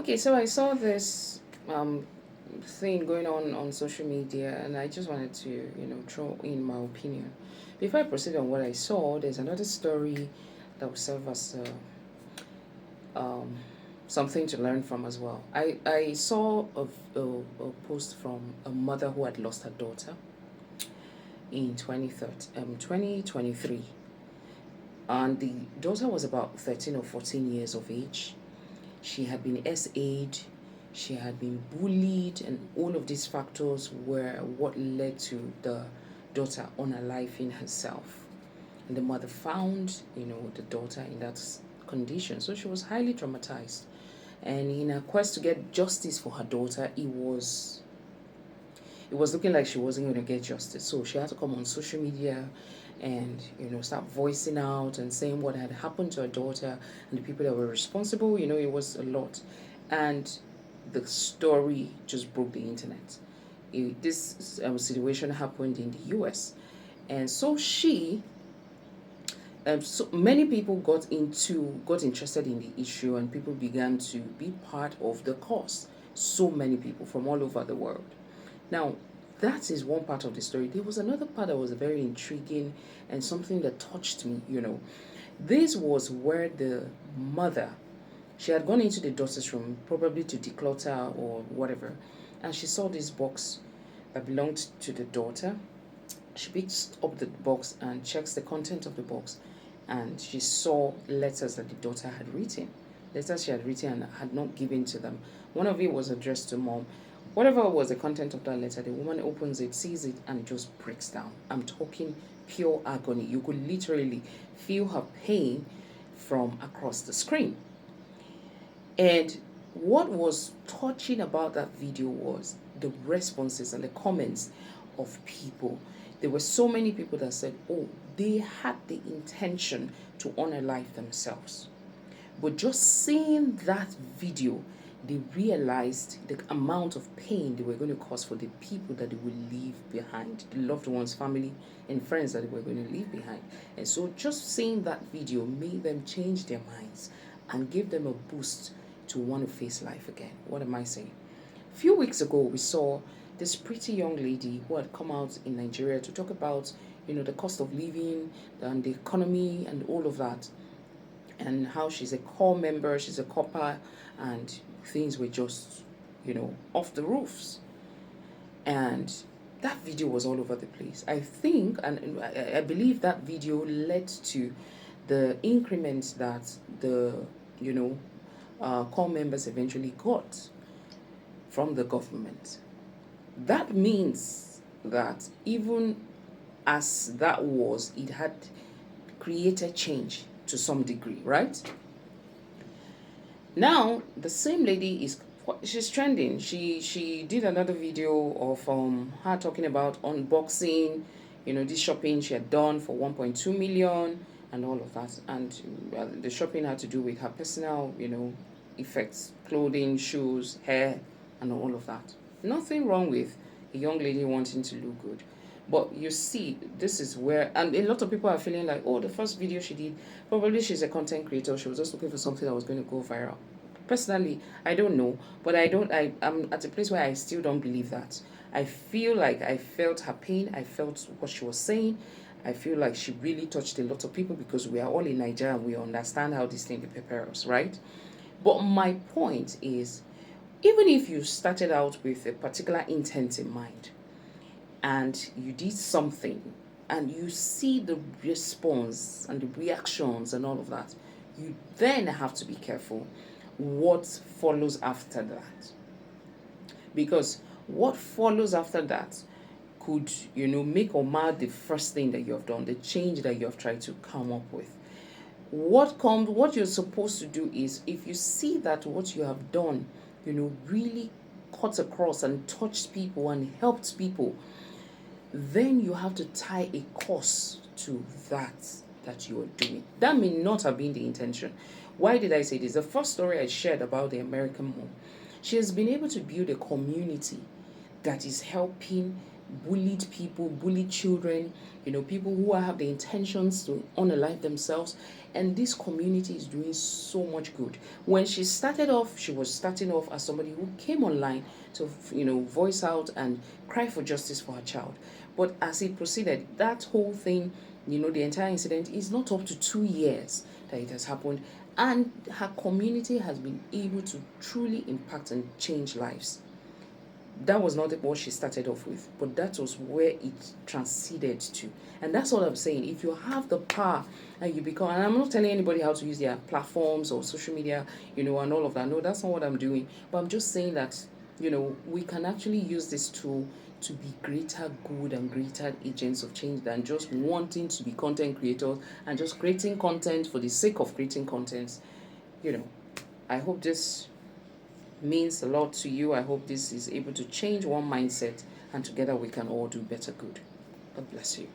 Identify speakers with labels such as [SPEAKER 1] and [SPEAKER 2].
[SPEAKER 1] Okay, so I saw this thing going on social media, and I just wanted to, throw in my opinion. Before I proceed on what I saw, there's another story that will serve as um, something to learn from as well. I saw a post from a mother who had lost her daughter in 2023, and the daughter was about 13 or 14 years of age. She had been SA'd, she had been bullied, and all of these factors were what led to the daughter unaliving herself. And the mother found, the daughter in that condition. So she was highly traumatized. And in a quest to get justice for her daughter, it was looking like she wasn't going to get justice. So she had to come on social media and start voicing out and saying what had happened to her daughter and the people that were responsible. It was a lot, and the story just broke the internet. This situation happened in the U.S., and so many people got interested in the issue, and people began to be part of the cause. So many people from all over the world. Now, that is one part of the story. There was another part that was very intriguing and something that touched me. This was where the mother, she had gone into the daughter's room, probably to declutter or whatever, and she saw this box that belonged to the daughter. She picks up the box and checks the content of the box, and she saw letters that the daughter had written. Letters she had written and had not given to them. One of it was addressed to mom. Whatever was the content of that letter, the woman opens it, sees it, and just breaks down. I'm talking pure agony. You could literally feel her pain from across the screen. And what was touching about that video was the responses and the comments of people. There were so many people that said, oh, they had the intention to honor life themselves. But just seeing that video, they realized the amount of pain they were going to cause for the people that they would leave behind, the loved ones, family, and friends that they were going to leave behind. And so just seeing that video made them change their minds and give them a boost to want to face life again. What am I saying? A few weeks ago, we saw this pretty young lady who had come out in Nigeria to talk about, the cost of living and the economy and all of that, and how she's a core member, she's a copper, and things were just, off the roofs. And that video was all over the place. I think, and I believe that video led to the increments that the, core members eventually got from the government. That means that even as that was, it had created change to some degree, right? Now the same lady she's trending. She did another video of her talking about unboxing, this shopping she had done for 1.2 million and all of that. And the shopping had to do with her personal, effects, clothing, shoes, hair, and all of that. Nothing wrong with a young lady wanting to look good. But you see, this is where, and a lot of people are feeling like, oh, the first video she did, probably she's a content creator. She was just looking for something that was going to go viral. Personally, I don't know, but I'm at a place where I still don't believe that. I feel like I felt her pain. I felt what she was saying. I feel like she really touched a lot of people because we are all in Nigeria and we understand how this thing prepares, right? But my point is, even if you started out with a particular intent in mind, and you did something and you see the response and the reactions and all of that, you then have to be careful what follows after that. Because what follows after that could, make or mar the first thing that you have done, the change that you have tried to come up with. What you're supposed to do is, if you see that what you have done, really cuts across and touched people and helped people, then you have to tie a course to that you are doing. That may not have been the intention. Why did I say this? The first story I shared about the American mom, she has been able to build a community that is helping bullied people, bullied children, people who have the intentions to unalive themselves. And this community is doing so much good. When she started off, she was starting off as somebody who came online to, voice out and cry for justice for her child. But as it proceeded, that whole thing, the entire incident is not up to 2 years that it has happened. And her community has been able to truly impact and change lives. That was not what she started off with, but that was where it transcended to. And that's what I'm saying. If you have the power and you become, and I'm not telling anybody how to use their platforms or social media, and all of that. No, that's not what I'm doing. But I'm just saying that, we can actually use this tool to be greater good and greater agents of change than just wanting to be content creators and just creating content for the sake of creating content. I hope this means a lot to you. I hope this is able to change one mindset, and together we can all do better good. God bless you.